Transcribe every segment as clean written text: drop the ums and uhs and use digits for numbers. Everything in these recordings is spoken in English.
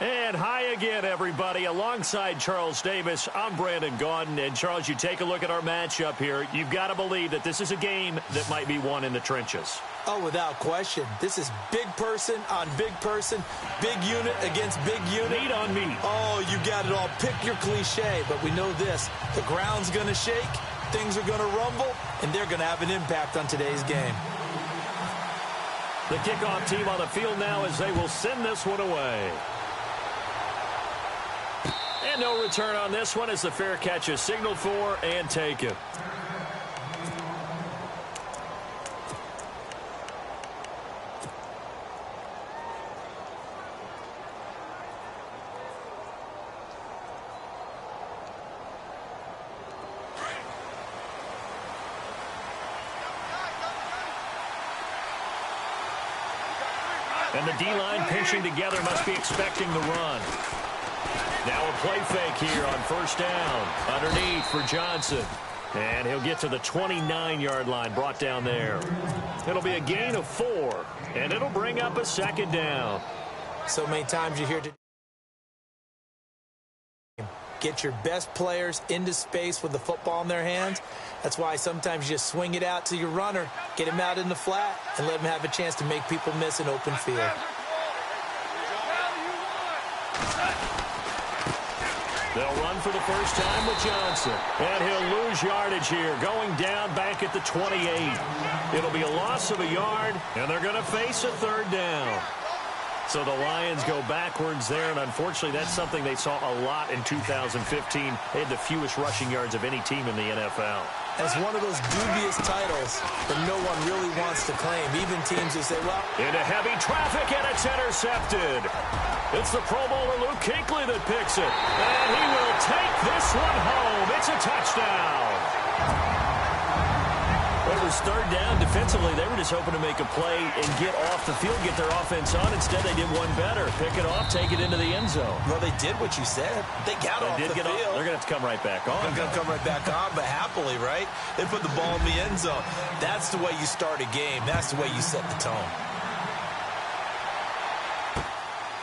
And hi again, everybody. Alongside Charles Davis, I'm Brandon Gaudin. And, Charles, you take a look at our matchup here. You've got to believe that this is a game that might be won in the trenches. Oh, without question. This is big person on big person, big unit against big unit. Meat on meat. Oh, you got it all. Pick your cliche, but we know this. The ground's going to shake, things are going to rumble, and they're going to have an impact on today's game. The kickoff team on the field now as they will send this one away. And no return on this one as the fair catch is signaled for and taken. And the D-line pinching together must be expecting the run. Now a play fake here on first down. Underneath for Johnson. And he'll get to the 29-yard line, brought down there. It'll be a gain of 4, and it'll bring up a second down. So many times you hear get your best players into space with the football in their hands. That's why sometimes you just swing it out to your runner, get him out in the flat, and let him have a chance to make people miss an open field. They'll run for the first time with Johnson. And he'll lose yardage here, going down back at the 28. It'll be a loss of a yard, and they're going to face a third down. So the Lions go backwards there, and unfortunately that's something they saw a lot in 2015. They had the fewest rushing yards of any team in the NFL. It's one of those dubious titles that no one really wants to claim. Even teams who say, well... Into heavy traffic, and it's intercepted. It's the Pro Bowler Luke Kuechly that picks it. And he will take this one home. It's a touchdown. It was third down. Defensively, they were just hoping to make a play and get off the field, get their offense on. Instead, they did one better. Pick it off, take it into the end zone. Well, they did what you said. They got off the field. They're going to have to come right back on. They're going to come right back on, but happily, right? They put the ball in the end zone. That's the way you start a game. That's the way you set the tone.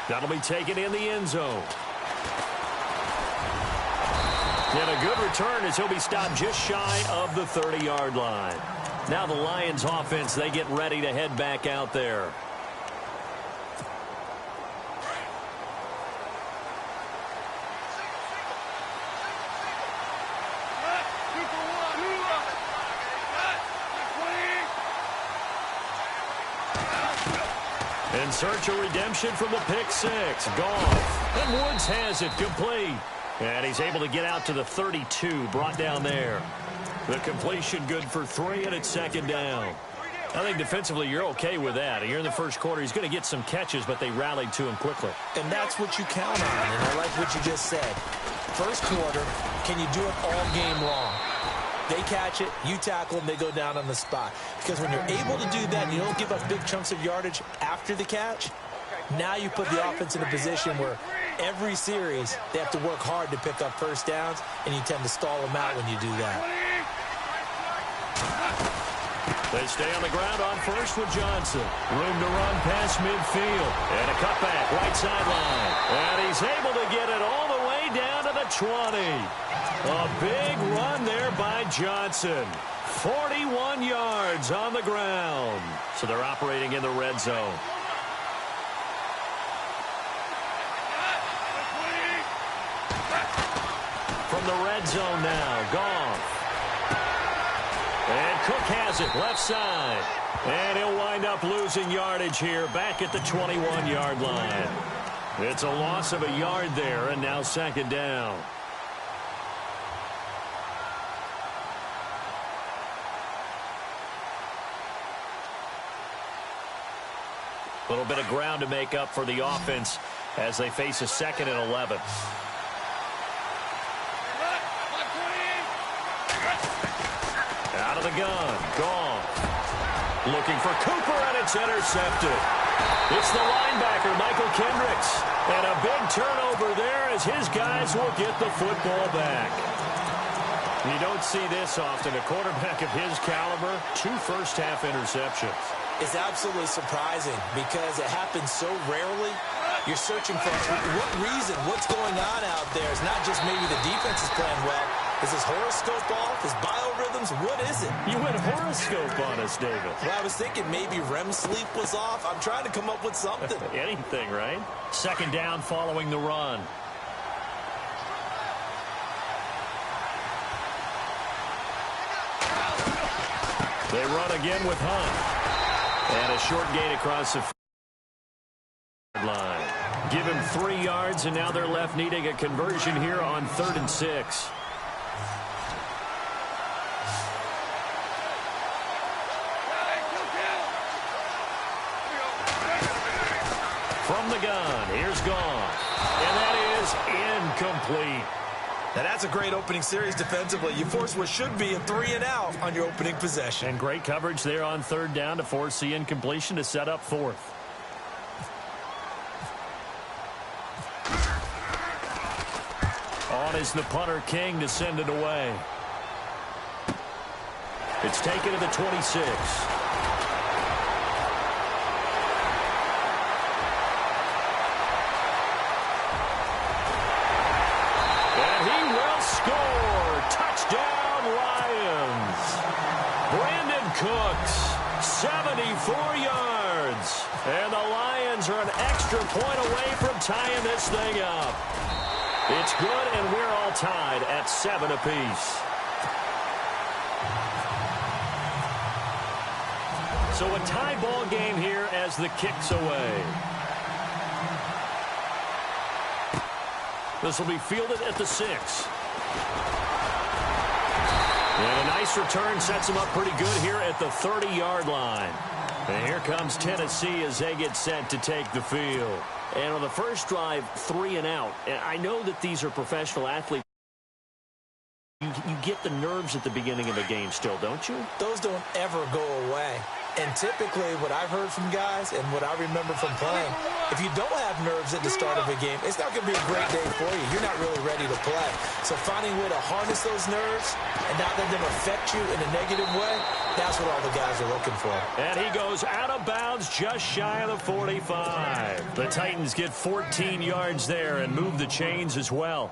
That'll be taken in the end zone. And a good return as he'll be stopped just shy of the 30-yard line. Now the Lions offense, they get ready to head back out there. In search of redemption from the pick six. Goff. And Woods has it complete. And he's able to get out to the 32, brought down there. The completion good for 3, and it's second down. I think defensively you're okay with that. Here in the first quarter, he's going to get some catches, but they rallied to him quickly. And that's what you count on, and I like what you just said. First quarter, can you do it all game long? They catch it, you tackle them, they go down on the spot. Because when you're able to do that and you don't give up big chunks of yardage after the catch, now you put the offense in a position where every series they have to work hard to pick up first downs, and you tend to stall them out when you do that. They stay on the ground on first with Johnson. Room to run past midfield. And a cutback right sideline. And he's able to get it all the way down to the 20. A big run there by Johnson. 41 yards on the ground. So they're operating in the red zone. From the red zone now, Goff. And Cook has it, left side. And he'll wind up losing yardage here back at the 21-yard line. It's a loss of a yard there, and now second down. A little bit of ground to make up for the offense as they face a 2nd and 11. Out of the gun, Goff. Looking for Cooper, and it's intercepted. It's the linebacker, Michael Kendricks. And a big turnover there as his guys will get the football back. You don't see this often. A quarterback of his caliber, 2 first-half interceptions. It's absolutely surprising because it happens so rarely. You're searching for what reason, what's going on out there. It's not just maybe the defense is playing well. Is his horoscope off? His biorhythms? What is it? You went horoscope on us, David. Well, I was thinking maybe REM sleep was off. I'm trying to come up with something. Anything, right? Second down following the run. They run again with Hunt. And a short gain across the line. Give him 3 yards, and now they're left needing a conversion here on 3rd and 6. From the gun, here's Goff. And that is incomplete. Now, that's a great opening series defensively. You force what should be a 3-and-out on your opening possession. And great coverage there on 3rd down to force the incompletion to set up 4th. On is the punter, King, to send it away. It's taken to the 26. Touchdown, Lions. Brandon Cooks, 74 yards. And the Lions are an extra point away from tying this thing up. It's good, and we're all tied at 7 apiece. So a tie ball game here as the kick's away. This will be fielded at the 6. And a nice return sets them up pretty good here at the 30-yard line. And here comes Tennessee as they get set to take the field. And on the first drive, 3-and-out. And I know that these are professional athletes. You get the nerves at the beginning of a game still, don't you? Those don't ever go away. And typically what I've heard from guys and what I remember from playing, if you don't have nerves at the start of a game, it's not going to be a great day for you. You're not really ready to play. So finding a way to harness those nerves and not let them affect you in a negative way, that's what all the guys are looking for. And he goes out of bounds just shy of the 45. The Titans get 14 yards there and move the chains as well.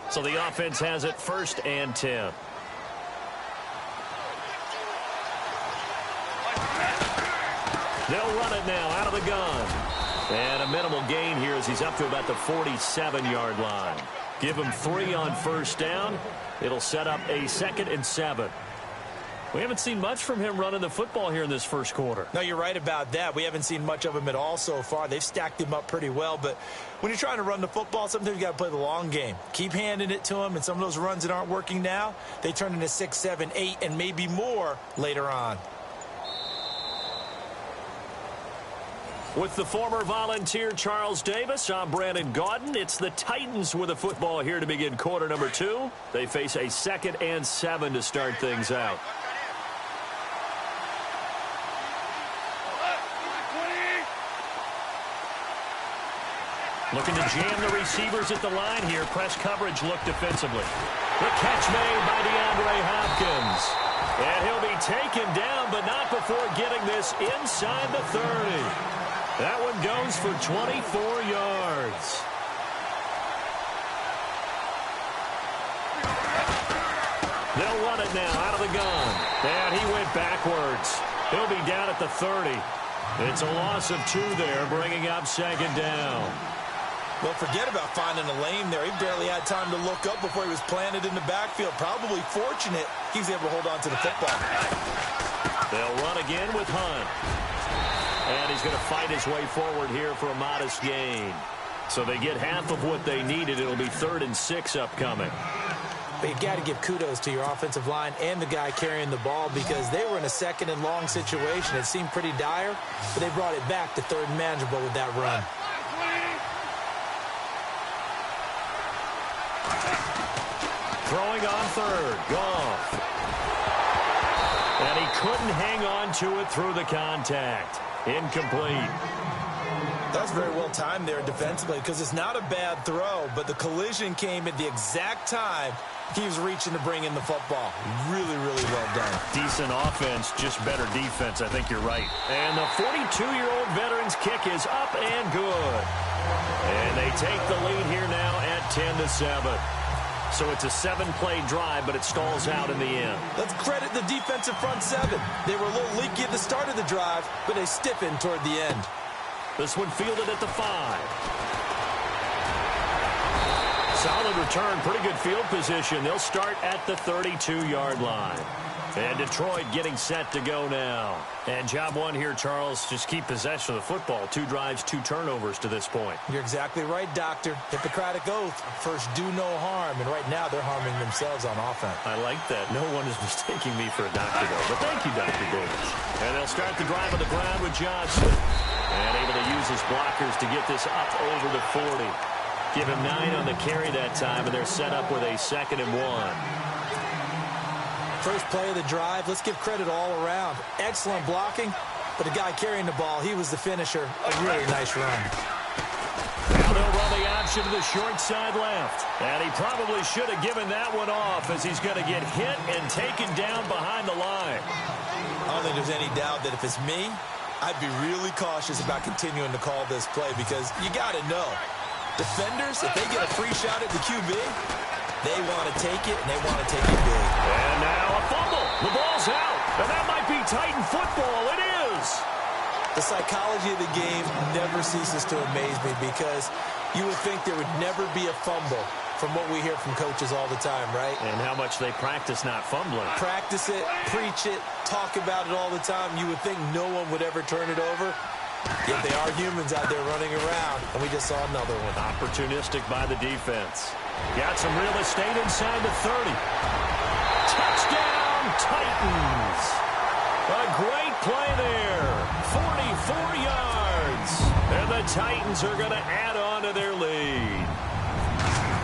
So the offense has it 1st and 10. They'll run it now out of the gun. And a minimal gain here as he's up to about the 47-yard line. Give him 3 on 1st down. It'll set up a 2nd and 7. We haven't seen much from him running the football here in this first quarter. No, you're right about that. We haven't seen much of him at all so far. They've stacked him up pretty well. But when you're trying to run the football, sometimes you got to play the long game. Keep handing it to him, and some of those runs that aren't working now, they turn into 6, 7, 8, and maybe more later on. With the former Volunteer Charles Davis, I'm Brandon Gaudin. It's the Titans with the football here to begin quarter number 2. They face a 2nd and 7 to start things out. Looking to jam the receivers at the line here. Press coverage look defensively. The catch made by DeAndre Hopkins. And he'll be taken down, but not before getting this inside the 30. That one goes for 24 yards. They'll run it now out of the gun. And he went backwards. He'll be down at the 30. It's a loss of 2 there, bringing up 2nd down. Well, forget about finding a lane there. He barely had time to look up before he was planted in the backfield. Probably fortunate he was able to hold on to the football. They'll run again with Hunt. And he's going to fight his way forward here for a modest gain. So they get half of what they needed. It'll be 3rd and 6 upcoming. But you got to give kudos to your offensive line and the guy carrying the ball because they were in a 2nd and long situation. It seemed pretty dire, but they brought it back to 3rd and manageable with that run. Throwing on 3rd, Goff. And he couldn't hang on to it through the contact. Incomplete. That was very well timed there defensively because it's not a bad throw, but the collision came at the exact time he was reaching to bring in the football. Really, really well done. Decent offense, just better defense. I think you're right. And the 42-year-old veteran's kick is up and good. And they take the lead here now at 10-7. So it's a 7-play drive, but it stalls out in the end. Let's credit the defensive front seven. They were a little leaky at the start of the drive, but they stiffened toward the end. This one fielded at the 5. Solid return, pretty good field position. They'll start at the 32-yard line. And Detroit getting set to go now. And job one here, Charles, just keep possession of the football. 2 drives, 2 turnovers to this point. You're exactly right, Doctor. Hippocratic oath. First, do no harm. And right now, they're harming themselves on offense. I like that. No one is mistaking me for a doctor, though. But thank you, Dr. Davis. And they'll start the drive on the ground with Johnson. And able to use his blockers to get this up over the 40. Give him 9 on the carry that time, and they're set up with a 2nd and 1. First play of the drive, let's give credit all around. Excellent blocking, but the guy carrying the ball, he was the finisher. A really nice run. Now they'll run the option to the short side left. And he probably should have given that one off as he's going to get hit and taken down behind the line. I don't think there's any doubt that if it's me, I'd be really cautious about continuing to call this play because you got to know. Defenders, if they get a free shot at the QB, they want to take it, and they want to take it big. And now a fumble. The ball's out. And that might be Titan football. It is. The psychology of the game never ceases to amaze me because you would think there would never be a fumble from what we hear from coaches all the time, right? And how much they practice not fumbling. Practice it, preach it, talk about it all the time. You would think no one would ever turn it over. Yet they are humans out there running around, and we just saw another one. Opportunistic by the defense. Got some real estate inside the 30. Touchdown, Titans. A great play there. 44 yards. And the Titans are going to add on to their lead.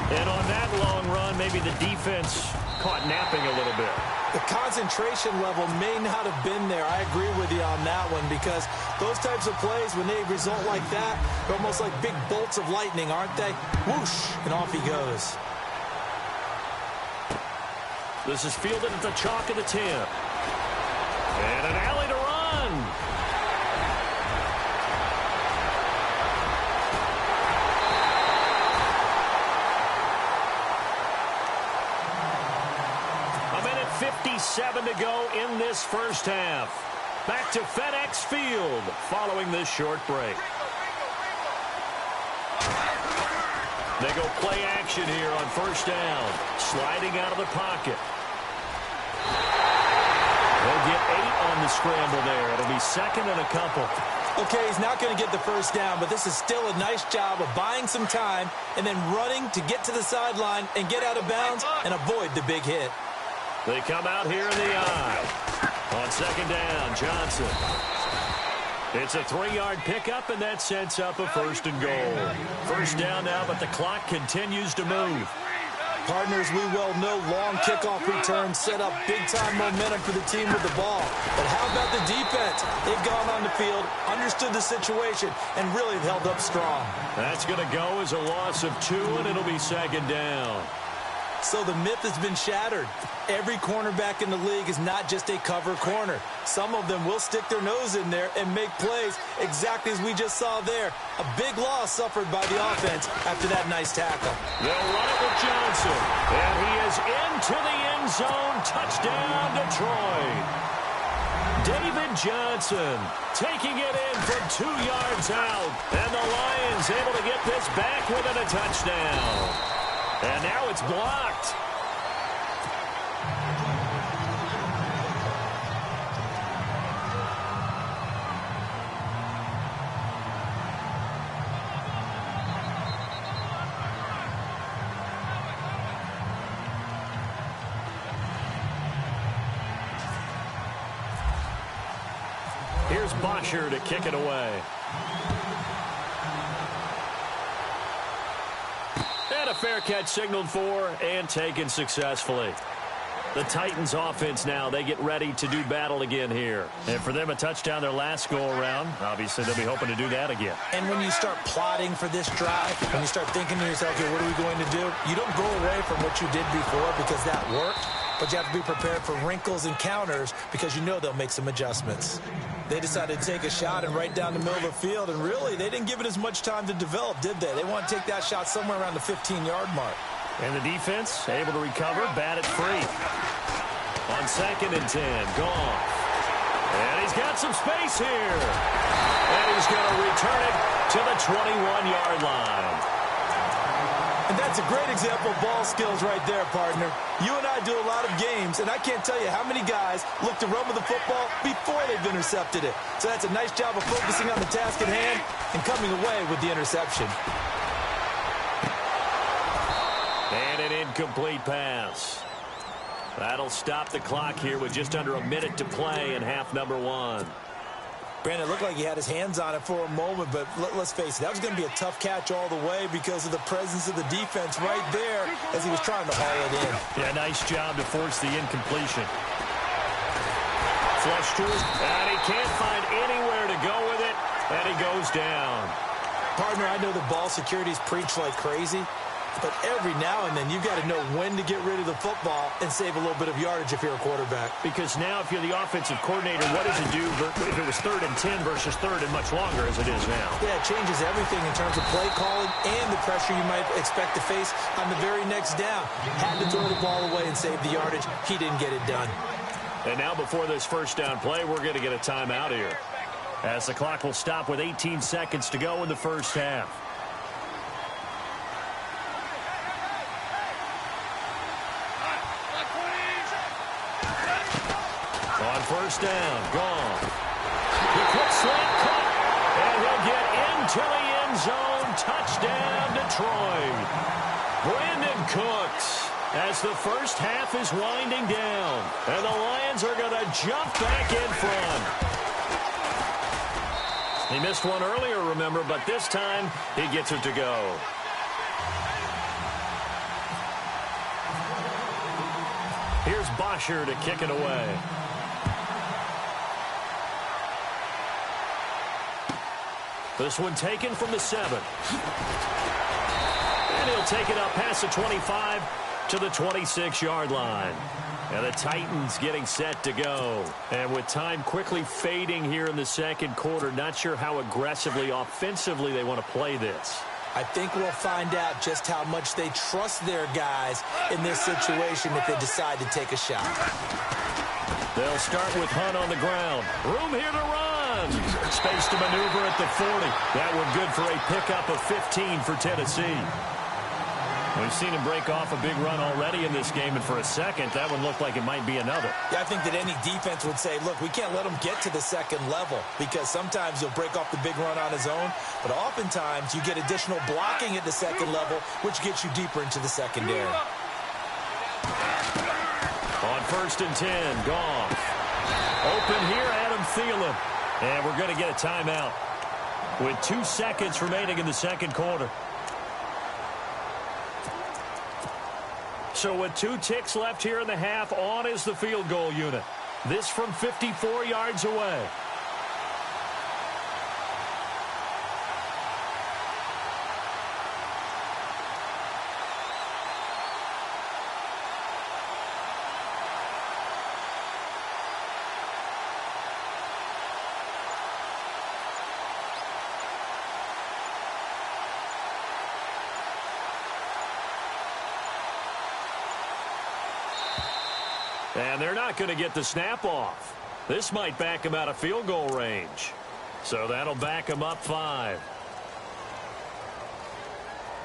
And on that long run, maybe the defense caught napping a little bit. The concentration level may not have been there. I agree with you on that one because those types of plays, when they result like that, they're almost like big bolts of lightning, aren't they? Whoosh, and off he goes. This is fielded at the chalk of the 10. And an alley to run. A minute 57 to go in this first half. Back to FedEx Field following this short break. They go play action here on first down. Sliding out of the pocket. They'll get 8 on the scramble there. It'll be 2nd and a couple. Okay, he's not going to get the first down, but this is still a nice job of buying some time and then running to get to the sideline and get out of bounds and avoid the big hit. They come out here in the eye. On 2nd down, Johnson. It's a 3-yard pickup, and that sets up a 1st and goal. First down now, but the clock continues to move. Partners, we well know long kickoff returns set up big-time momentum for the team with the ball. But how about the defense? They've gone on the field, understood the situation, and really held up strong. That's going to go as a loss of 2, and it'll be 2nd down. So the myth has been shattered. Every cornerback in the league is not just a cover corner. Some of them will stick their nose in there and make plays exactly as we just saw there. A big loss suffered by the offense after that nice tackle. They'll run it with Johnson. And he is into the end zone. Touchdown, Detroit. David Johnson taking it in from 2 yards out. And the Lions able to get this back within a touchdown. And now it's blocked. Here's Bosher to kick it away. And a fair catch signaled for and taken successfully. The Titans offense now, they get ready to do battle again here. And for them, a touchdown their last go-around. Obviously, they'll be hoping to do that again. And when you start plotting for this drive, when you start thinking to yourself, okay, what are we going to do? You don't go away from what you did before because that worked, but you have to be prepared for wrinkles and counters because you know they'll make some adjustments. They decided to take a shot and right down the middle of the field, and really, they didn't give it as much time to develop, did they? They want to take that shot somewhere around the 15-yard mark. And the defense able to recover, bat it free. On 2nd and 10, gone. And he's got some space here. And he's going to return it to the 21-yard line. And that's a great example of ball skills right there, partner. You and I do a lot of games, and I can't tell you how many guys look to run with the football before they've intercepted it. So that's a nice job of focusing on the task at hand and coming away with the interception. And an incomplete pass. That'll stop the clock here with just under a minute to play in half number 1. Brandon, it looked like he had his hands on it for a moment, but let's face it, that was going to be a tough catch all the way because of the presence of the defense right there as he was trying to haul it in. Yeah, nice job to force the incompletion. Flush to his, and he can't find anywhere to go with it, and he goes down. Partner, I know the ball security's preached like crazy, but every now and then, you've got to know when to get rid of the football and save a little bit of yardage if you're a quarterback. Because now, if you're the offensive coordinator, what does it do if it was 3rd and 10 versus 3rd and much longer as it is now? Yeah, it changes everything in terms of play calling and the pressure you might expect to face on the very next down. Had to throw the ball away and save the yardage. He didn't get it done. And now, before this first down play, we're going to get a timeout here, as the clock will stop with 18 seconds to go in the first half. On first down, gone. The quick slant cut, and he'll get into the end zone. Touchdown, Detroit. Brandon Cooks, as the first half is winding down, and the Lions are going to jump back in front. He missed one earlier, remember, but this time he gets it to go. Here's Bosher to kick it away. This one taken from the 7. And he'll take it up past the 25 to the 26-yard line. And the Titans getting set to go. And with time quickly fading here in the second quarter, not sure how aggressively, offensively they want to play this. I think we'll find out just how much they trust their guys in this situation if they decide to take a shot. They'll start with Hunt on the ground. Room here to run. Space to maneuver at the 40. That one good for a pickup of 15 for Tennessee. We've seen him break off a big run already in this game, and for a second, that one looked like it might be another. Yeah, I think that any defense would say, look, we can't let him get to the second level because sometimes he'll break off the big run on his own, but oftentimes you get additional blocking at the second level, which gets you deeper into the secondary. On first and 10, Goff. Open here, Adam Thielen. And we're going to get a timeout with 2 seconds remaining in the second quarter. So with 2 ticks left here in the half, on is the field goal unit. This from 54 yards away. And they're not going to get the snap off. This might back him out of field goal range. So that'll back him up 5.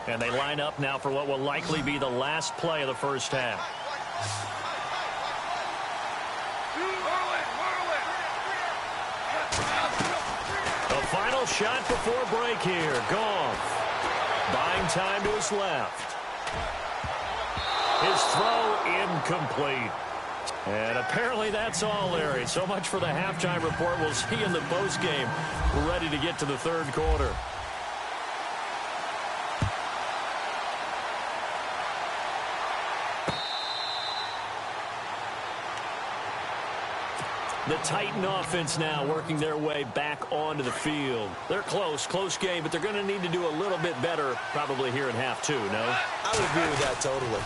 And they line up now for what will likely be the last play of the first half. The final shot before break here. Goff buying time to his left. His throw incomplete. And apparently that's all, Larry. So much for the halftime report. We'll see you in the postgame. We're ready to get to the third quarter. The Titan offense now working their way back onto the field. They're close game, but they're going to need to do a little bit better probably here in half two, no? I would agree with that totally.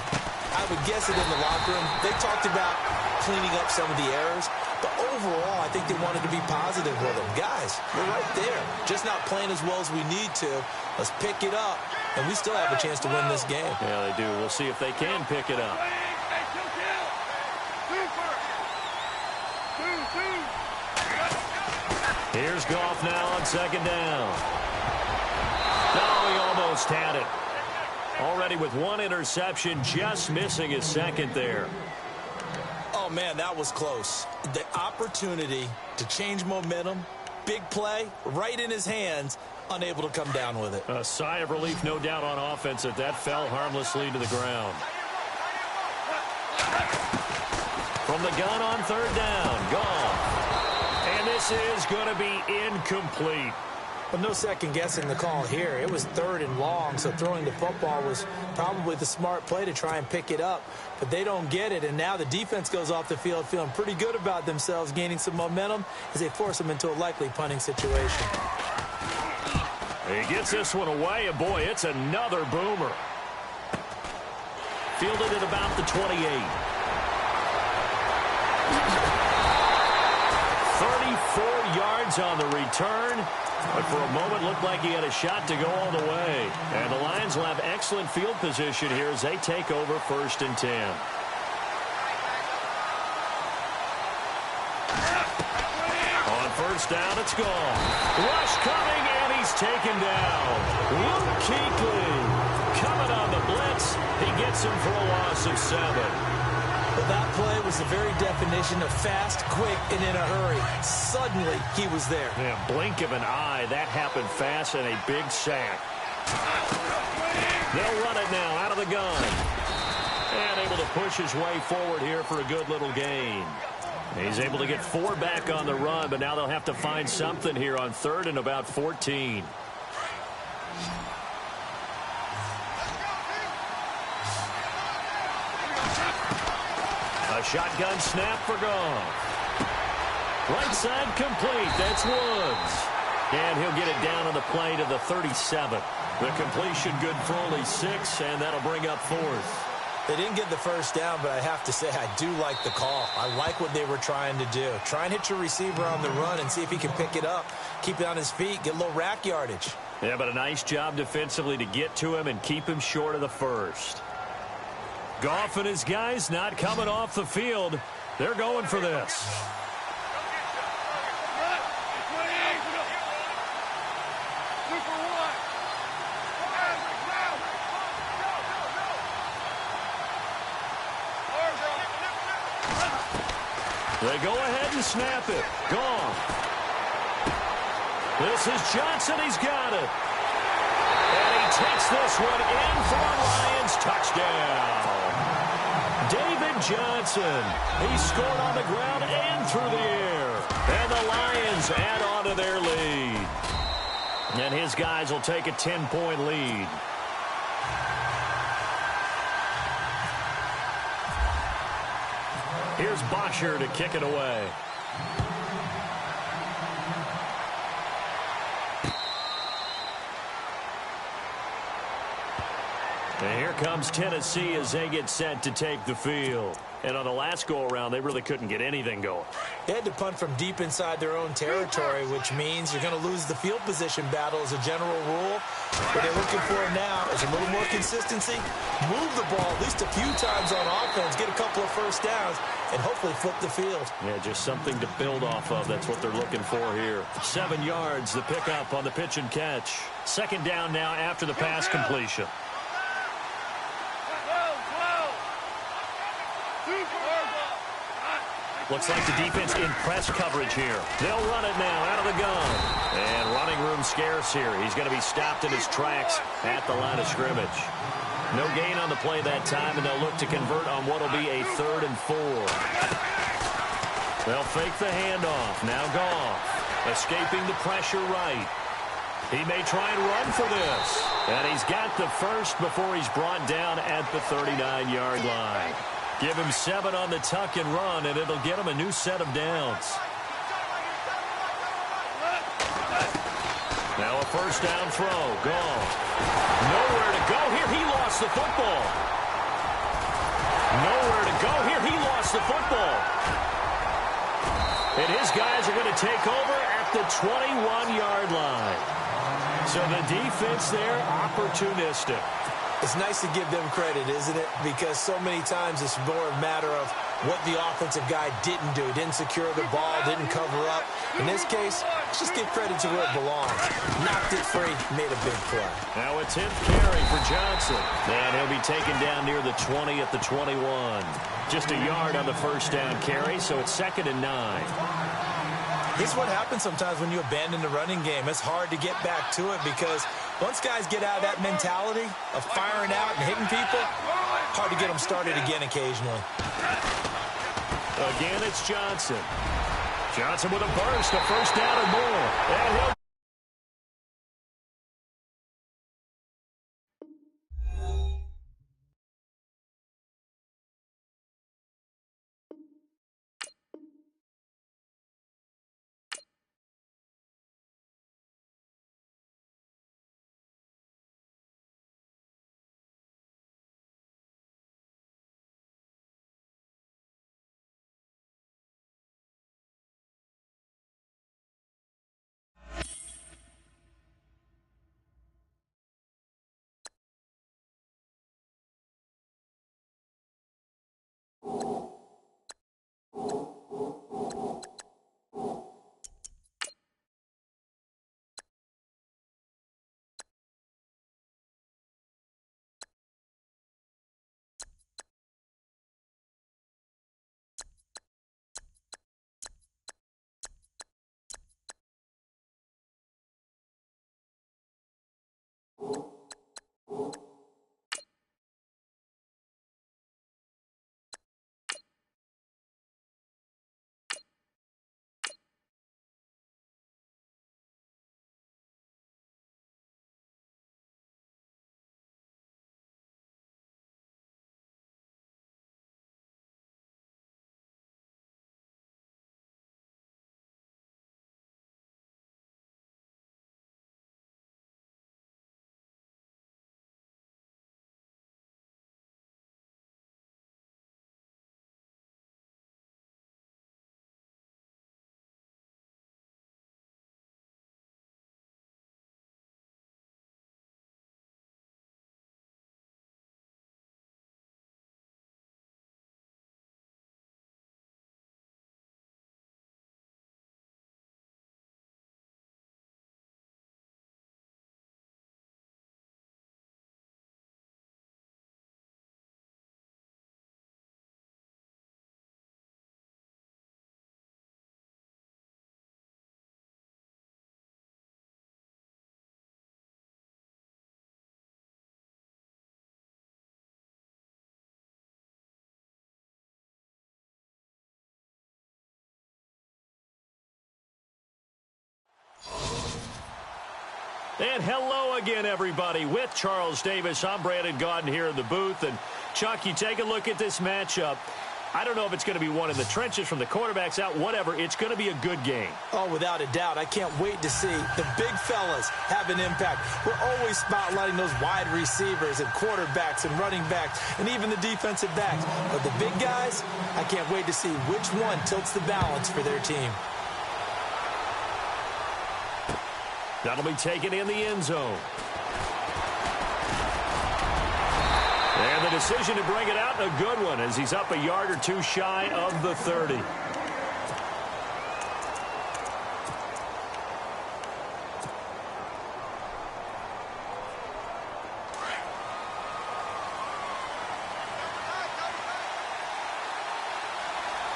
I would guess it in the locker room. They talked about cleaning up some of the errors, but overall, I think they wanted to be positive with them. Guys, we're right there. Just not playing as well as we need to. Let's pick it up, and we still have a chance to win this game. Yeah, they do. We'll see if they can pick it up. Here's Goff now on second down. No, he almost had it. Already with one interception, just missing his second there. Oh, man, that was close. The opportunity to change momentum, big play, right in his hands, unable to come down with it. A sigh of relief, no doubt, on offense that fell harmlessly to the ground. From the gun on third down, Goff. And this is going to be incomplete. But no second guessing the call here. It was third and long, so throwing the football was probably the smart play to try and pick it up. But they don't get it, and now the defense goes off the field feeling pretty good about themselves, gaining some momentum as they force them into a likely punting situation. He gets this one away, and boy, it's another boomer. Fielded at about the 28. 34 yards on the return. But for a moment, looked like he had a shot to go all the way. And the Lions will have excellent field position here as they take over 1st and 10. On first down, it's gone. Rush coming, and he's taken down. Luke Kuechly coming on the blitz. He gets him for a loss of 7. Well, that play was the very definition of fast, quick, and in a hurry. Suddenly, he was there. Yeah, blink of an eye. That happened fast and a big sack. They'll run it now out of the gun. And able to push his way forward here for a good little gain. He's able to get 4 back on the run, but now they'll have to find something here on 3rd and about 14. A shotgun snap for Goff. Right side complete. That's Woods. And he'll get it down on the play to the 37. The completion good for only 6, and that'll bring up 4th. They didn't get the first down, but I have to say I do like the call. I like what they were trying to do. Try and hit your receiver on the run and see if he can pick it up. Keep it on his feet. Get a little rack yardage. Yeah, but a nice job defensively to get to him and keep him short of the first. Goff and his guys not coming off the field. They're going for this. They go ahead and snap it. Goff. This is Johnson. He's got it. And he takes this one in for a Lions touchdown. David Johnson. He scored on the ground and through the air. And the Lions add on to their lead. And his guys will take a 10-point lead. Here's Bosher to kick it away. And here comes Tennessee as they get set to take the field. And on the last go-around, they really couldn't get anything going. They had to punt from deep inside their own territory, which means you're going to lose the field position battle as a general rule. What they're looking for now is a little more consistency, move the ball at least a few times on offense, get a couple of first downs, and hopefully flip the field. Yeah, just something to build off of. That's what they're looking for here. 7 yards, the pickup on the pitch and catch. 2nd down now after the pass completion. Looks like the defense in press coverage here. They'll run it now out of the gun. And running room scarce here. He's going to be stopped in his tracks at the line of scrimmage. No gain on the play that time, and they'll look to convert on what will be a 3rd and 4. They'll fake the handoff. Now Goff escaping the pressure right. He may try and run for this. And he's got the first before he's brought down at the 39-yard line. Give him 7 on the tuck and run, and it'll get him a new set of downs. Now a first down throw. Gone. Nowhere to go here. He lost the football. Nowhere to go here. He lost the football. And his guys are going to take over at the 21-yard line. So the defense there, opportunistic. It's nice to give them credit, isn't it? Because so many times it's more a matter of what the offensive guy didn't do. Didn't secure the ball, didn't cover up. In this case, let's just give credit to where it belongs. Knocked it free, made a big play. Now a 10th carry for Johnson. And he'll be taken down near the 20 at the 21. Just a yard on the first down carry, so it's 2nd and 9. This is what happens sometimes when you abandon the running game. It's hard to get back to it because once guys get out of that mentality of firing out and hitting people, hard to get them started again occasionally. Again, it's Johnson. Johnson with a burst, a first down or more. And he'll And hello again, everybody. With Charles Davis, I'm Brandon Gaudin here in the booth. And, Chuck, you take a look at this matchup. I don't know if it's going to be one in the trenches from the quarterbacks out, whatever. It's going to be a good game. Oh, without a doubt. I can't wait to see the big fellas have an impact. We're always spotlighting those wide receivers and quarterbacks and running backs and even the defensive backs. But the big guys, I can't wait to see which one tilts the balance for their team. That'll be taken in the end zone. And the decision to bring it out, a good one, as he's up a yard or two shy of the 30.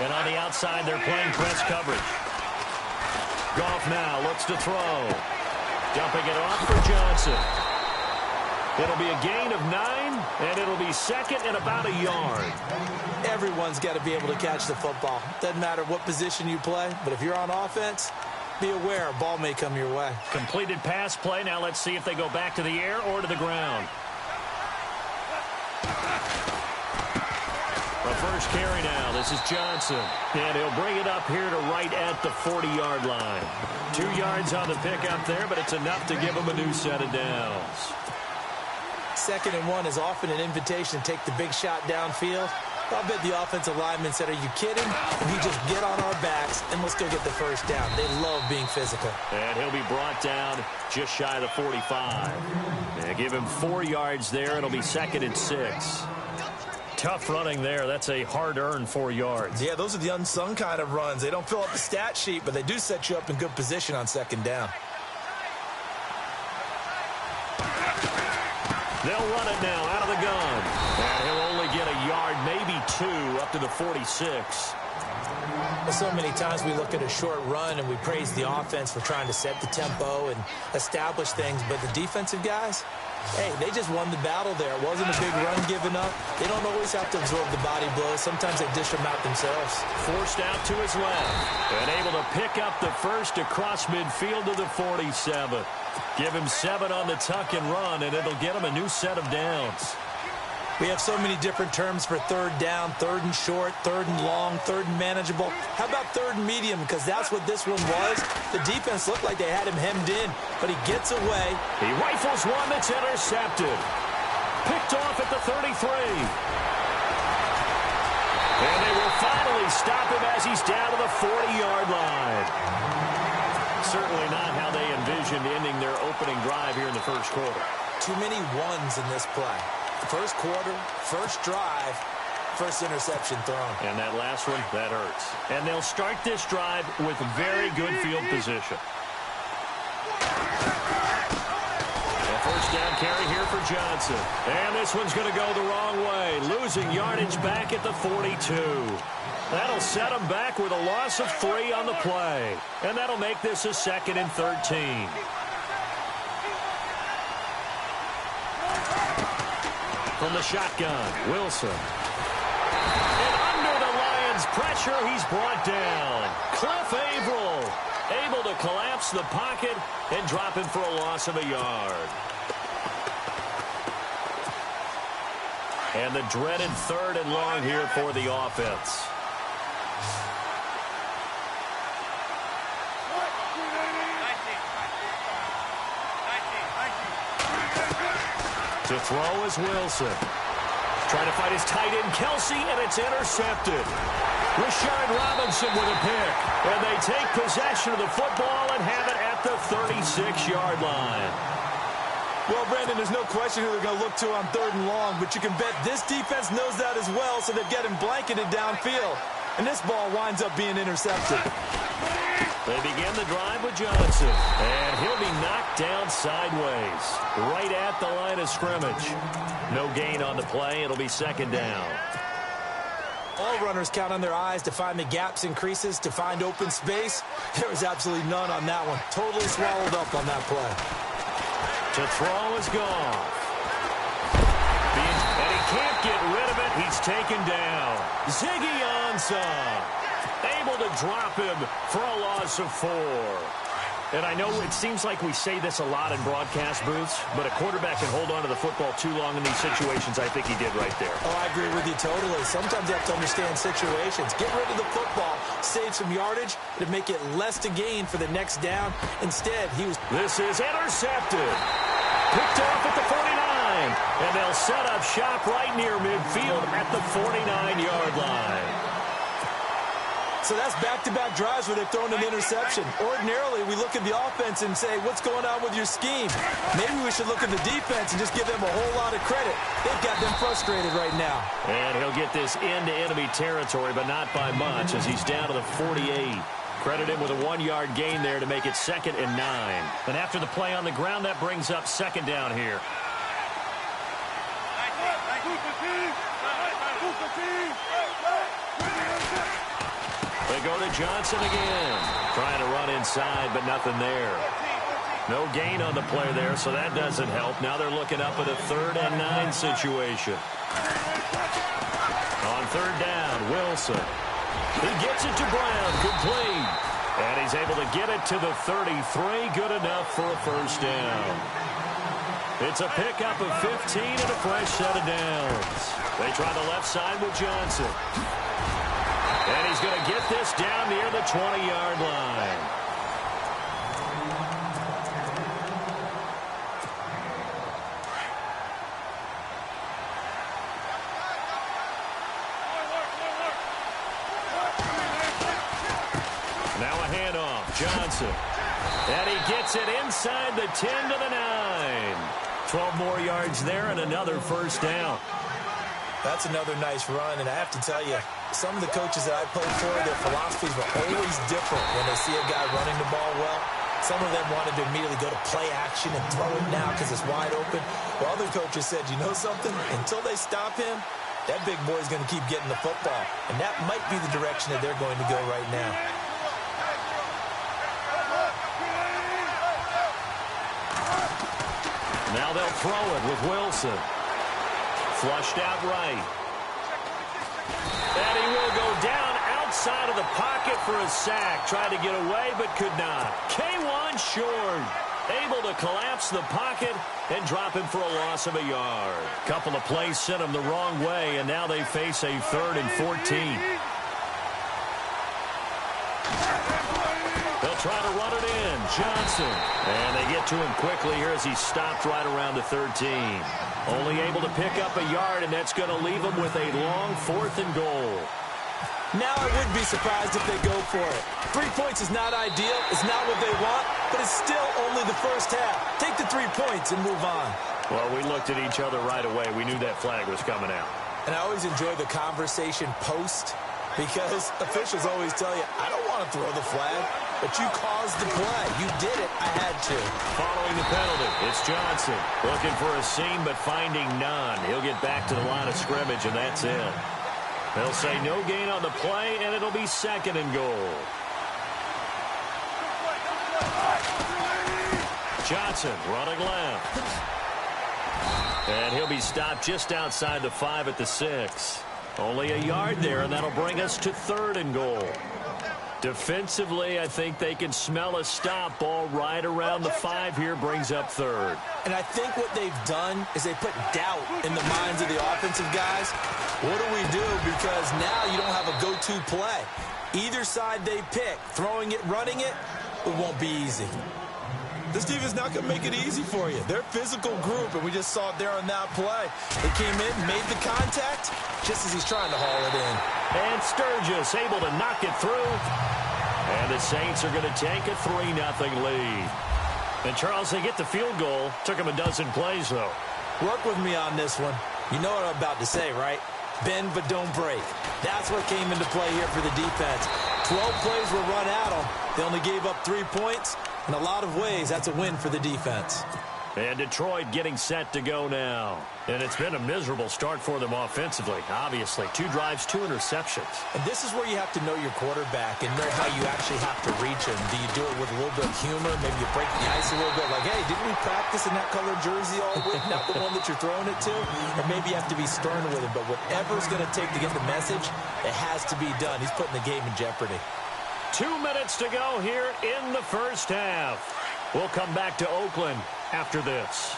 And on the outside, they're playing press coverage. Goff now looks to throw. Dumping it off for Johnson. It'll be a gain of 9, and it'll be 2nd and about a yard. Everyone's got to be able to catch the football. Doesn't matter what position you play, but if you're on offense, be aware a ball may come your way. Completed pass play. Now let's see if they go back to the air or to the ground. A first carry now. This is Johnson. And he'll bring it up here to right at the 40-yard line. 2 yards on the pickup there, but it's enough to give him a new set of downs. 2nd and 1 is often an invitation to take the big shot downfield. I'll bet the offensive lineman said, are you kidding? If you just get on our backs and let's go get the first down. They love being physical. And he'll be brought down just shy of the 45. And give him 4 yards there. It'll be 2nd and 6. Tough running there. That's a hard-earned 4 yards. Yeah, those are the unsung kind of runs. They don't fill up the stat sheet, but they do set you up in good position on 2nd down. They'll run it now out of the gun. And he'll only get a yard, maybe 2, up to the 46. Well, so many times we look at a short run and we praise the offense for trying to set the tempo and establish things, but the defensive guys, hey, they just won the battle there. It wasn't a big run given up. They don't always have to absorb the body blows. Sometimes they dish them out themselves. Forced out to his left. And able to pick up the first across midfield to the 47. Give him 7 on the tuck and run, and it'll get him a new set of downs. We have so many different terms for 3rd down, 3rd and short, 3rd and long, 3rd and manageable. How about 3rd and medium? Because that's what this one was. The defense looked like they had him hemmed in, but he gets away. He rifles one that's intercepted. Picked off at the 33. And they will finally stop him as he's down to the 40-yard line. Certainly not how they envisioned ending their opening drive here in the first quarter. Too many ones in this play. First quarter, first drive, first interception thrown. And that last one, that hurts. And they'll start this drive with very good field position. A first down carry here for Johnson. And this one's going to go the wrong way. Losing yardage back at the 42. That'll set him back with a loss of 3 on the play. And that'll make this a 2nd and 13. From the shotgun, Wilson. And under the Lions' pressure, he's brought down. Cliff Averill able to collapse the pocket and drop him for a loss of a yard. And the dreaded 3rd and long here for the offense. To throw is Wilson. Trying to find his tight end, Kelsey, and it's intercepted. Rashard Robinson with a pick. And they take possession of the football and have it at the 36-yard line. Well, Brandon, there's no question who they're going to look to on 3rd and long, but you can bet this defense knows that as well, so they've got him blanketed downfield. And this ball winds up being intercepted. They begin the drive with Johnson, and he'll be knocked down sideways, right at the line of scrimmage. No gain on the play. It'll be 2nd down. All runners count on their eyes to find the gaps and creases, to find open space. There was absolutely none on that one. Totally swallowed up on that play. To throw is gone. And he can't get rid of it. He's taken down. Ziggy Ansah able to drop him for a loss of 4. And I know it seems like we say this a lot in broadcast booths, but a quarterback can hold on to the football too long in these situations. I think he did right there. Oh, I agree with you totally. Sometimes you have to understand situations. Get rid of the football, save some yardage to make it less to gain for the next down. Instead, he was... This is intercepted. Picked off at the 49. And they'll set up shop right near midfield at the 49-yard line. So that's back-to-back drives where they've thrown an interception. Ordinarily, we look at the offense and say, what's going on with your scheme? Maybe we should look at the defense and just give them a whole lot of credit. They've got them frustrated right now. And he'll get this into enemy territory, but not by much, as he's down to the 48. Credit him with a 1-yard gain there to make it 2nd and 9. And after the play on the ground, that brings up 2nd down here. They go to Johnson again. Trying to run inside, but nothing there. No gain on the play there, so that doesn't help. Now they're looking up at a 3rd and 9 situation. On 3rd down, Wilson. He gets it to Brown, complete. And he's able to get it to the 33, good enough for a first down. It's a pickup of 15 and a fresh set of downs. They try the left side with Johnson. And he's going to get this down near the 20-yard line. Now a handoff. Johnson. And he gets it inside the 10 to the 9. 12 more yards there and another first down. That's another nice run, and I have to tell you, some of the coaches that I played for, their philosophies were always different when they see a guy running the ball well. Some of them wanted to immediately go to play action and throw it now because it's wide open. While other coaches said, you know something? Until they stop him, that big boy's going to keep getting the football. And that might be the direction that they're going to go right now. Now they'll throw it with Wilson. Flushed out right. And he will go down outside of the pocket for a sack. Tried to get away, but could not. K1 short. Able to collapse the pocket and drop him for a loss of a yard. Couple of plays sent him the wrong way, and now they face a 3rd and 14. They'll try to run it in. Johnson. And they get to him quickly here as he stopped right around the 13. Only able to pick up a yard, and that's going to leave him with a long 4th and goal. Now I wouldn't be surprised if they go for it. 3 points is not ideal. It's not what they want, but it's still only the first half. Take the 3 points and move on. Well, we looked at each other right away. We knew that flag was coming out. And I always enjoy the conversation post because officials always tell you, I don't want to throw the flag, but you caused the play. You did it. I had to. Following the penalty, it's Johnson. Looking for a seam, but finding none. He'll get back to the line of scrimmage, and that's it. They'll say no gain on the play, and it'll be 2nd and goal. Johnson running left. And he'll be stopped just outside the 5 at the 6. Only a yard there, and that'll bring us to 3rd and goal. Defensively, I think they can smell a stop. Ball right around the 5 here brings up 3rd. And I think what they've done is they put doubt in the minds of the offensive guys. What do we do? Because now you don't have a go-to play. Either side they pick, throwing it, running it, it won't be easy. This defense not going to make it easy for you. They're a physical group, and we just saw it there on that play. They came in, made the contact, just as he's trying to haul it in. And Sturgis able to knock it through. And the Saints are going to take a 3-0 lead. And, Charles, they get the field goal. Took them a dozen plays, though. Work with me on this one. You know what I'm about to say, right? Bend but don't break. That's what came into play here for the defense. 12 plays were run at them. They only gave up 3 points. In a lot of ways, that's a win for the defense. And Detroit getting set to go now. And it's been a miserable start for them offensively, obviously. 2 drives, 2 interceptions. And this is where you have to know your quarterback and know how you actually have to reach him. Do you do it with a little bit of humor? Maybe you break the ice a little bit. Like, hey, didn't we practice in that colored jersey all week? Not the one that you're throwing it to? Or maybe you have to be stern with him. But whatever's going to take to get the message, it has to be done. He's putting the game in jeopardy. 2 minutes to go here in the first half. We'll come back to Oakland after this.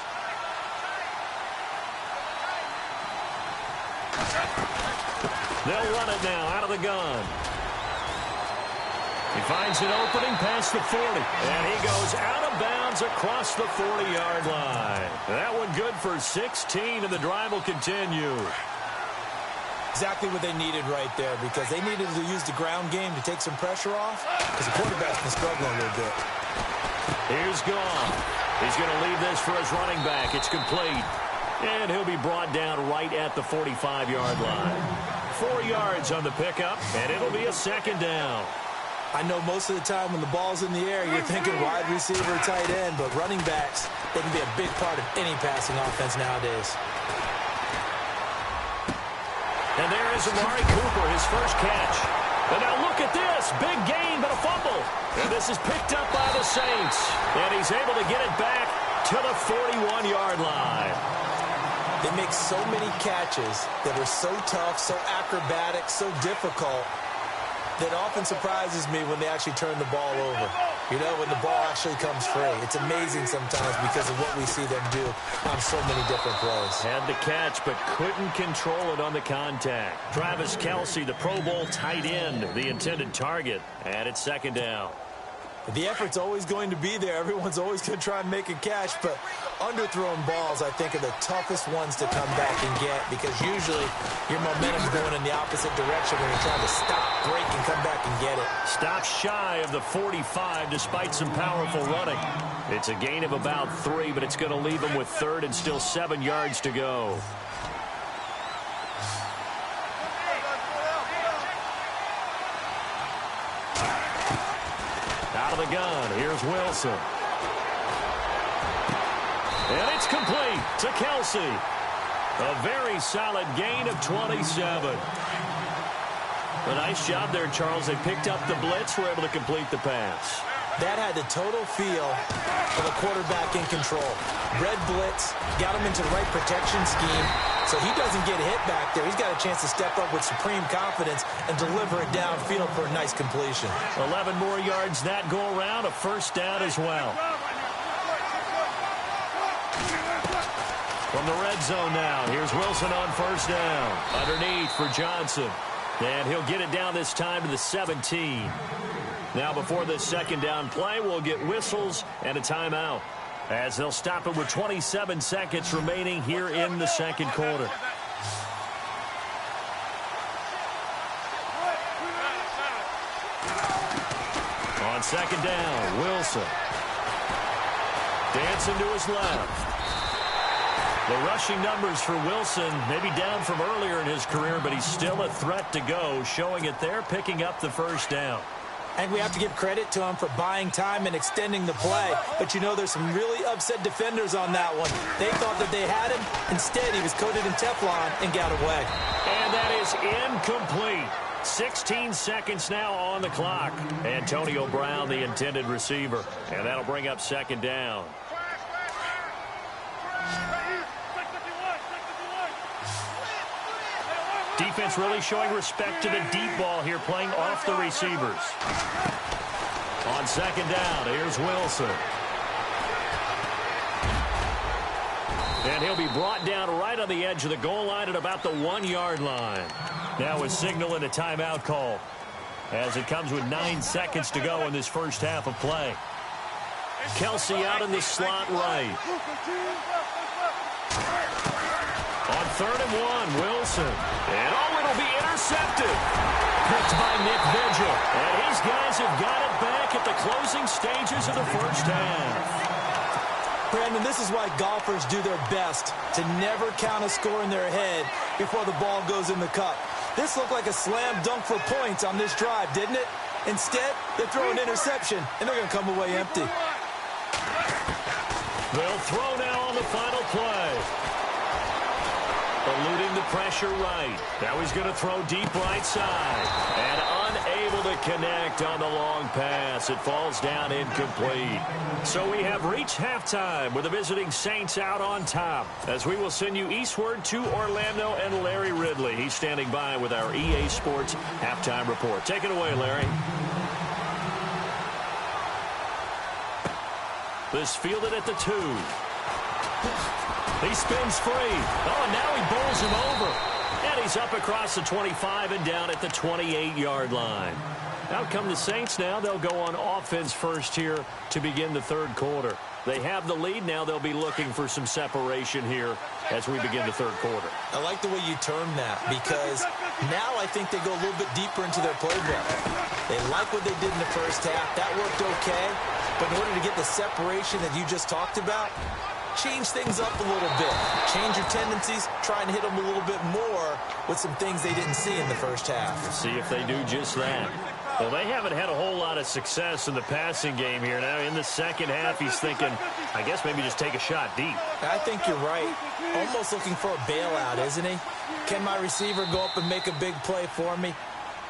They'll run it now out of the gun. He finds an opening past the 40. And he goes out of bounds across the 40-yard line. That one good for 16, and the drive will continue. Exactly what they needed right there, because they needed to use the ground game to take some pressure off, because the quarterback's been struggling a little bit. Here's Goff. He's going to leave this for his running back. It's complete. And he'll be brought down right at the 45-yard line. 4 yards on the pickup, and it'll be a 2nd down. I know most of the time when the ball's in the air, you're thinking wide receiver, tight end, but running backs, they can be a big part of any passing offense nowadays. And there is Amari Cooper, his first catch. And now look at this. Big gain, but a fumble. And this is picked up by the Saints. And he's able to get it back to the 41-yard line. They make so many catches that are so tough, so acrobatic, so difficult, that often surprises me when they actually turn the ball over. You know, when the ball actually comes free. It's amazing sometimes because of what we see them do on so many different plays. Had the catch, but couldn't control it on the contact. Travis Kelce, the Pro Bowl tight end, the intended target, and it's second down. The effort's always going to be there. Everyone's always going to try and make a catch, but underthrown balls, I think, are the toughest ones to come back and get because usually your momentum's going in the opposite direction when you're trying to stop, break, and come back and get it. Stop shy of the 45 despite some powerful running. It's a gain of about 3, but it's going to leave him with third and still 7 yards to go. Out of the gun, here's Wilson. And it's complete to Kelce. A very solid gain of 27. A nice job there, Charles. They picked up the blitz, were able to complete the pass. That had the total feel of a quarterback in control. Red blitz, got him into the right protection scheme, so he doesn't get hit back there. He's got a chance to step up with supreme confidence and deliver it downfield for a nice completion. 11 more yards that go around, a first down as well. From the red zone now, here's Wilson on first down. Underneath for Johnson. And he'll get it down this time to the 17. Now before this second down play, we'll get whistles and a timeout, as they'll stop it with 27 seconds remaining here in the second quarter. On second down, Wilson. Dancing to his left. The rushing numbers for Wilson maybe down from earlier in his career, but he's still a threat to go, showing it there, picking up the first down. And we have to give credit to him for buying time and extending the play. But, you know, there's some really upset defenders on that one. They thought that they had him. Instead, he was coated in Teflon and got away. And that is incomplete. 16 seconds now on the clock. Antonio Brown, the intended receiver. And that'll bring up second down. Defense really showing respect to the deep ball here, playing off the receivers. On second down, here's Wilson. And he'll be brought down right on the edge of the goal line at about the 1-yard line. Now a signal and a timeout call, as it comes with 9 seconds to go in this first half of play. Kelce out in the slot right. On 3rd and 1, Wilson. And it'll be intercepted. Picked by Nick Vigil. And his guys have got it back at the closing stages of the first half. Brandon, this is why golfers do their best to never count a score in their head before the ball goes in the cup. This looked like a slam dunk for points on this drive, didn't it? Instead, they throw an interception, and they're going to come away empty. They'll throw now on the final play. Eluding the pressure right. Now he's going to throw deep right side. And unable to connect on the long pass. It falls down incomplete. So we have reached halftime with the visiting Saints out on top, as we will send you eastward to Orlando and Larry Ridley. He's standing by with our EA Sports halftime report. Take it away, Larry. This fielded at the 2. He spins free. Oh, now he bowls him over. And he's up across the 25 and down at the 28-yard line. Out come the Saints now. They'll go on offense first here to begin the third quarter. They have the lead now. They'll be looking for some separation here as we begin the third quarter. I like the way you term that, because now I think they go a little bit deeper into their playbook. They like what they did in the first half. That worked okay. But in order to get the separation that you just talked about, change things up a little bit. Change your tendencies. Try and hit them a little bit more with some things they didn't see in the first half. See if they do just that. Well, they haven't had a whole lot of success in the passing game here. Now, in the second half, he's thinking, I guess maybe just take a shot deep. I think you're right. Almost looking for a bailout, isn't he? Can my receiver go up and make a big play for me?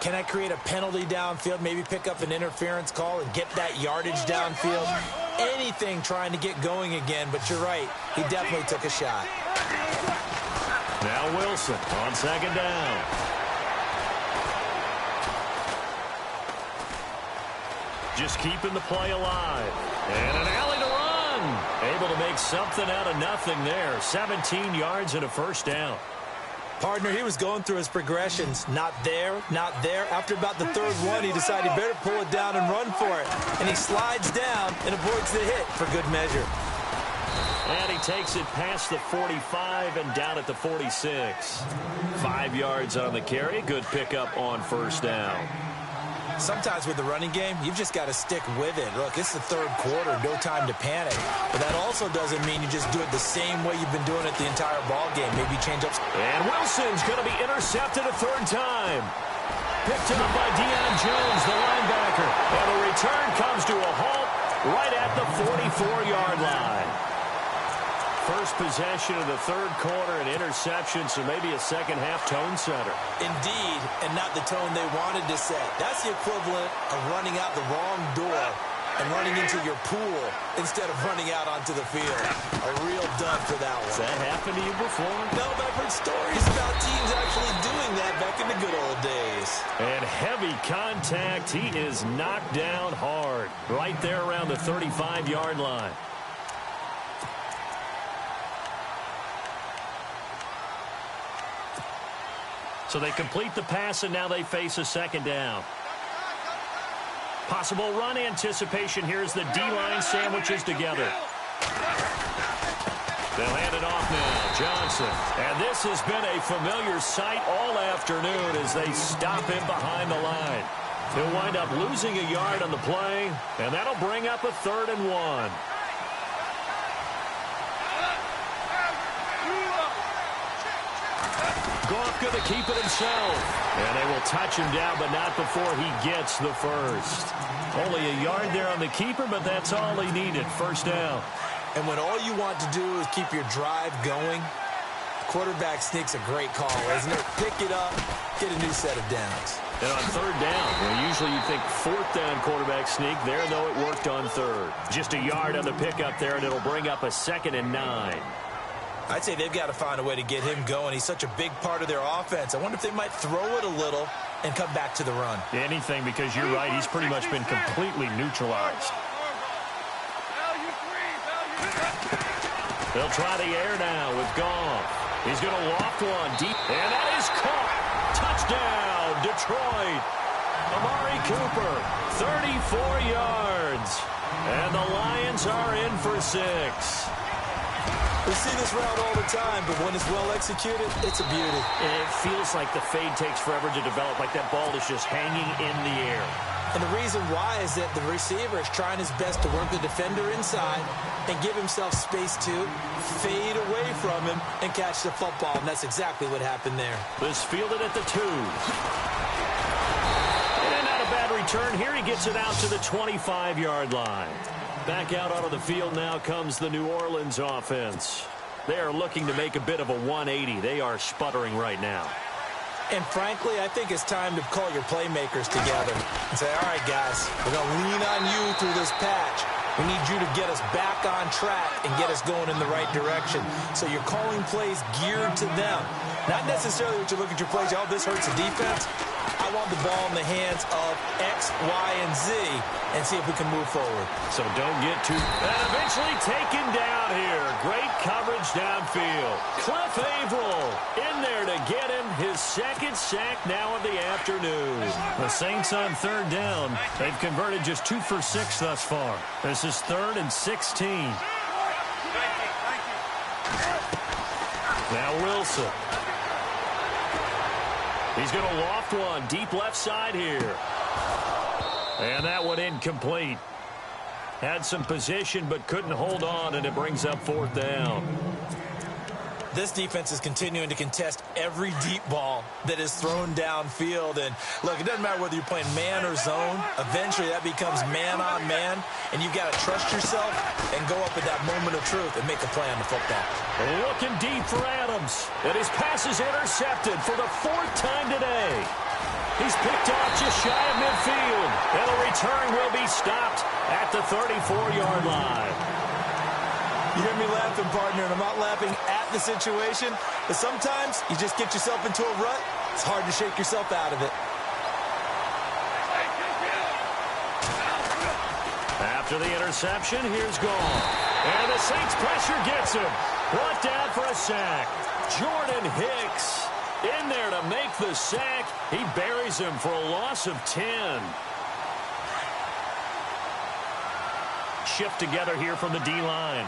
Can I create a penalty downfield, maybe pick up an interference call and get that yardage downfield? Anything trying to get going again, but you're right. He definitely took a shot. Now Wilson on second down. just keeping the play alive. And an alley to run. Able to make something out of nothing there. 17 yards and a first down. Partner, he was going through his progressions. Not there, not there. After about the third one, he decided he better pull it down and run for it. And he slides down and avoids the hit for good measure. And he takes it past the 45 and down at the 46. 5 yards on the carry. Good pickup on first down. Sometimes with the running game, you've just got to stick with it. Look, it's the third quarter, no time to panic. But that also doesn't mean you just do it the same way you've been doing it the entire ball game. Maybe change up. And Wilson's going to be intercepted a third time. Picked up by Deion Jones, the linebacker. And the return comes to a halt right at the 44-yard line. First possession of the third quarter, an interception, so maybe a second-half tone setter. Indeed, and not the tone they wanted to set. That's the equivalent of running out the wrong door and running into your pool instead of running out onto the field. A real dud for that one. Has that happened to you before? No, but I've heard stories about teams actually doing that back in the good old days. And heavy contact. He is knocked down hard right there around the 35-yard line. So they complete the pass, and now they face a second down. Possible run anticipation here as the D-line sandwiches together. They'll hand it off now. Johnson. And this has been a familiar sight all afternoon as they stop him behind the line. He'll wind up losing a yard on the play, and that'll bring up a 3rd and 1. Goff going to keep it himself. And they will touch him down, but not before he gets the first. Only a yard there on the keeper, but that's all he needed. First down. And when all you want to do is keep your drive going, quarterback sneak's a great call, isn't it? Pick it up, get a new set of downs. And on third down, well, usually you think 4th down quarterback sneak. There, though, it worked on 3rd. Just a yard on the pickup there, and it'll bring up a 2nd and 9. I'd say they've got to find a way to get him going. He's such a big part of their offense. I wonder if they might throw it a little and come back to the run. Anything, because you're right. He's pretty much been completely neutralized. They'll try the air now with Goff. He's going to loft one deep, and that is caught. Touchdown, Detroit. Amari Cooper, 34 yards. And the Lions are in for 6. We see this route all the time, but when it's well executed, it's a beauty. It feels like the fade takes forever to develop, like that ball is just hanging in the air. And the reason why is that the receiver is trying his best to work the defender inside and give himself space to fade away from him and catch the football, and that's exactly what happened there. This fielded at the 2. And not a bad return. Here he gets it out to the 25-yard line. Back out onto the field now comes the New Orleans offense. They are looking to make a bit of a 180. They are sputtering right now. And frankly, I think it's time to call your playmakers together and say, all right, guys, we're going to lean on you through this patch. We need you to get us back on track and get us going in the right direction. So you're calling plays geared to them. Not necessarily what you look at your plays, oh, this hurts the defense. I want the ball in the hands of X, Y, and Z and see if we can move forward. So don't get too... And eventually taken down here. Great coverage downfield. Cliff Averill in there to get him his 2nd sack now of the afternoon. The Saints on 3rd down. They've converted just 2 for 6 thus far. This is 3rd and 16. Now Wilson. He's going to loft one deep left side here. And that one incomplete. Had some position but couldn't hold on, and it brings up 4th down. This defense is continuing to contest every deep ball that is thrown downfield. And look, it doesn't matter whether you're playing man or zone. Eventually that becomes man on man, and you've got to trust yourself and go up at that moment of truth and make a play on the football. Looking deep for Adams, and his pass is intercepted for the 4th time today. He's picked off just shy of midfield, and the return will be stopped at the 34-yard line. You hear me laughing, partner, and I'm not laughing at the situation, but sometimes you just get yourself into a rut. It's hard to shake yourself out of it. After the interception, here's Goff. And the Saints pressure gets him. Brought down for a sack. Jordan Hicks in there to make the sack. He buries him for a loss of 10. Shift together here from the D-line.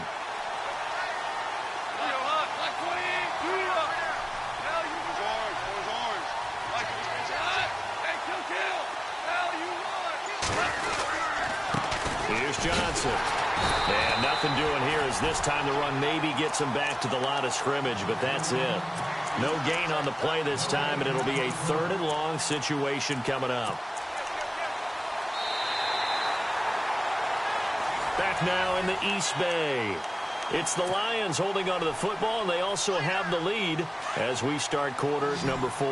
Here's Johnson. And nothing doing here as this time the run maybe gets him back to the line of scrimmage, but that's it. No gain on the play this time, and it'll be a 3rd and long situation coming up. Back now in the East Bay. It's the Lions holding onto the football, and they also have the lead as we start quarter number 4.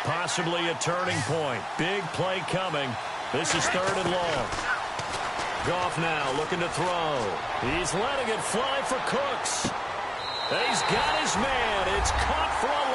Possibly a turning point. Big play coming. This is 3rd and long. Goff now looking to throw. He's letting it fly for Cooks. He's got his man. It's caught for a